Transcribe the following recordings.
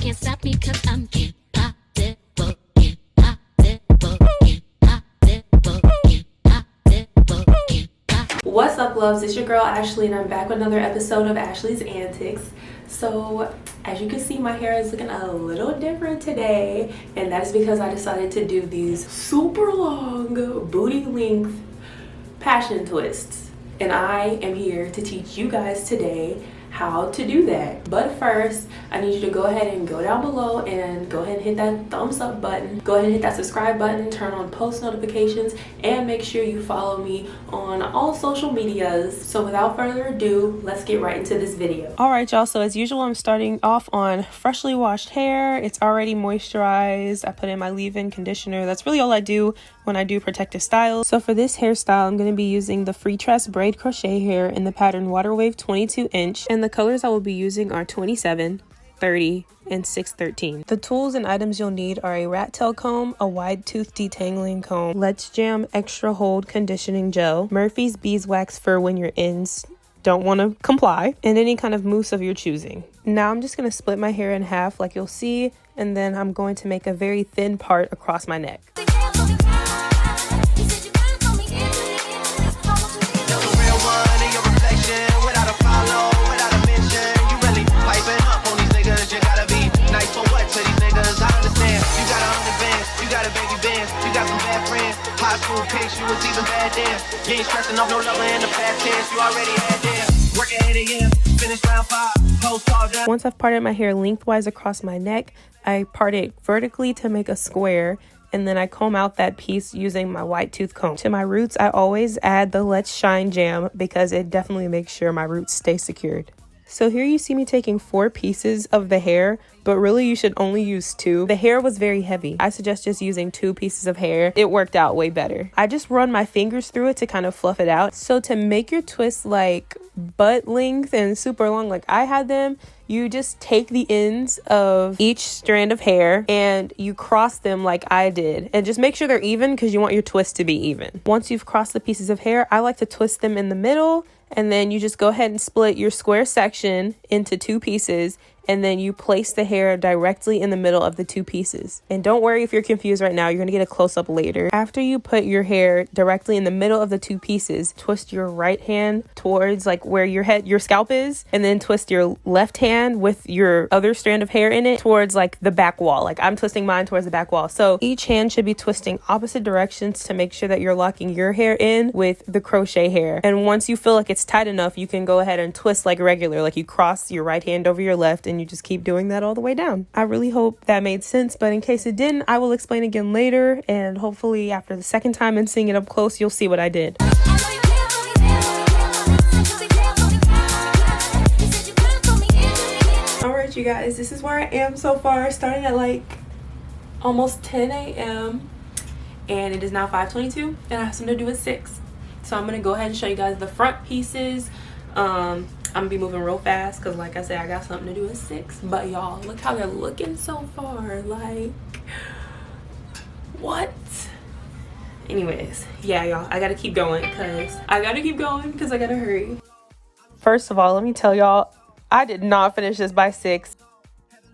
can't stop me 'cause I'm impossible, impossible, impossible, impossible, impossible. What's up, loves? It's your girl Ashley, and I'm back with another episode of Ashley's Antics. So as you can see, my hair is looking a little different today, and that is because I decided to do these super long booty length passion twists, and I am here to teach you guys today how to do that. But first, I need you to go ahead and go down below and go ahead and hit that thumbs up button, go ahead and hit that subscribe button, turn on post notifications, and make sure you follow me on all social medias. So without further ado, let's get right into this video. All right, y'all, so as usual, I'm starting off on freshly washed hair. It's already moisturized. I put in my leave-in conditioner. That's really all I do when I do protective styles. So for this hairstyle, I'm going to be using the free tress braid crochet hair in the pattern Water Wave 22 inch, and the colors I will be using are 27, 30, and 613. The tools and items you'll need are a rat tail comb, a wide tooth detangling comb, Let's Jam extra hold conditioning gel, Murphy's beeswax for when your ends don't want to comply, and any kind of mousse of your choosing. Now I'm just going to split my hair in half like you'll see, and then I'm going to make a very thin part across my neck. You was even bad then. You ain't stressing off no lover in the past tense. You already had them. Work at 8 a.m. Finish round 5. Post all done. Once I've parted my hair lengthwise across my neck, I part it vertically to make a square, and then I comb out that piece using my white tooth comb. To my roots, I always add the Let's Shine jam because it definitely makes sure my roots stay secured. So here you see me taking 4 pieces of the hair, but really you should only use 2. The hair was very heavy. I suggest just using 2 pieces of hair. It worked out way better. I just run my fingers through it to kind of fluff it out. So to make your twists like butt length and super long like I had them, you just take the ends of each strand of hair and you cross them like I did. And just make sure they're even because you want your twist to be even. Once you've crossed the pieces of hair, I like to twist them in the middle, and then you just go ahead and split your square section into 2 pieces, and then you place the hair directly in the middle of the 2 pieces. And don't worry if you're confused right now, you're gonna get a close-up later. After you put your hair directly in the middle of the 2 pieces, twist your right hand towards like where your scalp is, and then twist your left hand with your other strand of hair in it towards like the back wall. Like I'm twisting mine towards the back wall. So each hand should be twisting opposite directions to make sure that you're locking your hair in with the crochet hair. And once you feel like it's tight enough, you can go ahead and twist like regular, like you cross your right hand over your left, and you just keep doing that all the way down. I really hope that made sense, but in case it didn't, I will explain again later, and hopefully after the second time and seeing it up close, you'll see what I did. Alright, you guys, this is where I am so far, starting at like almost 10 a.m. and it is now 5:22, and I have something to do at 6. So I'm gonna go ahead and show you guys the front pieces. I'm gonna be moving real fast because like I said, I got something to do at 6. But y'all, look how they're looking so far. Like, what? Anyways, yeah, y'all, I gotta keep going because I gotta hurry. First of all, let me tell y'all, I did not finish this by 6.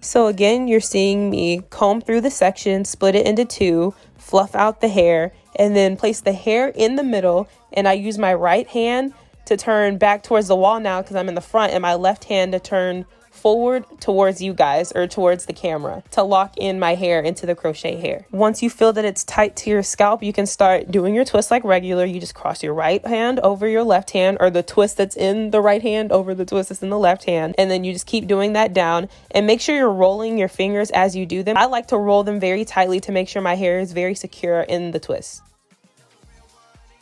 So again, you're seeing me comb through the section, split it into 2, fluff out the hair, and then place the hair in the middle, and I use my right hand to turn back towards the wall now because I'm in the front, and my left hand to turn forward towards you guys or towards the camera to lock in my hair into the crochet hair. Once you feel that it's tight to your scalp, you can start doing your twist like regular. You just cross your right hand over your left hand, or the twist that's in the right hand over the twist that's in the left hand, and then you just keep doing that down, and make sure you're rolling your fingers as you do them. I like to roll them very tightly to make sure my hair is very secure in the twist.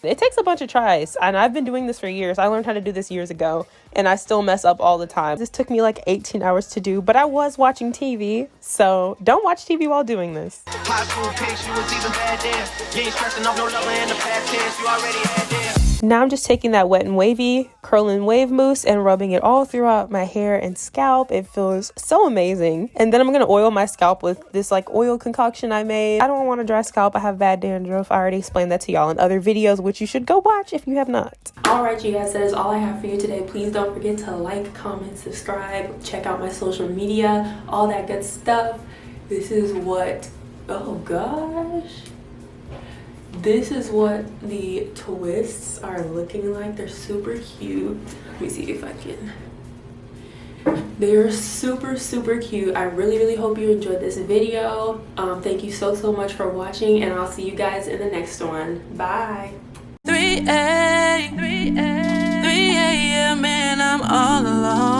It takes a bunch of tries, and I've been doing this for years. I learned how to do this years ago, and I still mess up all the time. This took me like 18 hours to do, but I was watching TV, so don't watch TV while doing this. High school pics, you was even bad then. You ain't stressing off no lover in the past tense. You already had them. Now I'm just taking that Wet and Wavy curl and wave mousse and rubbing it all throughout my hair and scalp. It feels so amazing. And then I'm gonna oil my scalp with this like oil concoction I made. I don't want a dry scalp. I have bad dandruff. I already explained that to y'all in other videos, which you should go watch if you have not. Alright, you guys, that is all I have for you today. Please don't forget to like, comment, subscribe, check out my social media, all that good stuff. This is what, oh gosh, this is what the twists are looking like. They're super cute. Let me see if I can. They're super cute. I really hope you enjoyed this video. Thank you so much for watching, and I'll see you guys in the next one. Bye. 3 a.m. and I'm all alone.